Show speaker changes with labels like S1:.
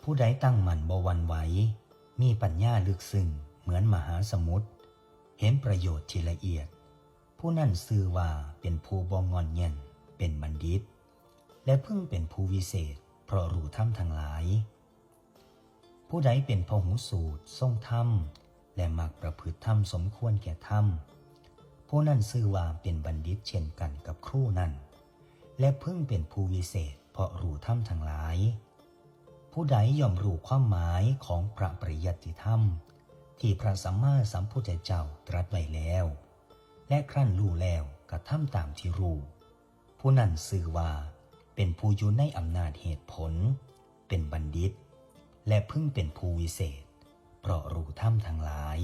S1: ผู้ใดตั้งมั่นบ่หวั่นไหวมีปัญญาลึกซึ้งเหมือนมหาสมุทรเห็นประโยชน์ที่ละเอียดผู้นั้นชื่อว่าเป็นผู้บ่งอนแง่นเป็นบัณฑิตและเพิ่งเป็นผู้วิเศษเพราะรู้ธรรมทั้งหลายผู้ใดเป็นพหูสูตรทรงธรรมและมักประพฤติธรรมสมควรแก่ธรรมผู้นั้นชื่อว่าเป็นบัณฑิตเช่นกันกับครูนั้นและเพิ่งเป็นผู้วิเศษเพราะรู้ธรรมทั้งหลายผู้ใดย่อมรู้ความหมายของพระปริยัติธรรมที่พระสัมมาสัมพุทธเจ้าตรัสไว้แล้วและครั้นรู้แล้วกระทำตามที่รู้ผู้นั้นชื่อว่าเป็นผู้อยู่ในอำนาจเหตุผลเป็นบัณฑิตและเพิ่งเป็นผู้วิเศษเพราะรู้ธรรมทั้งหลาย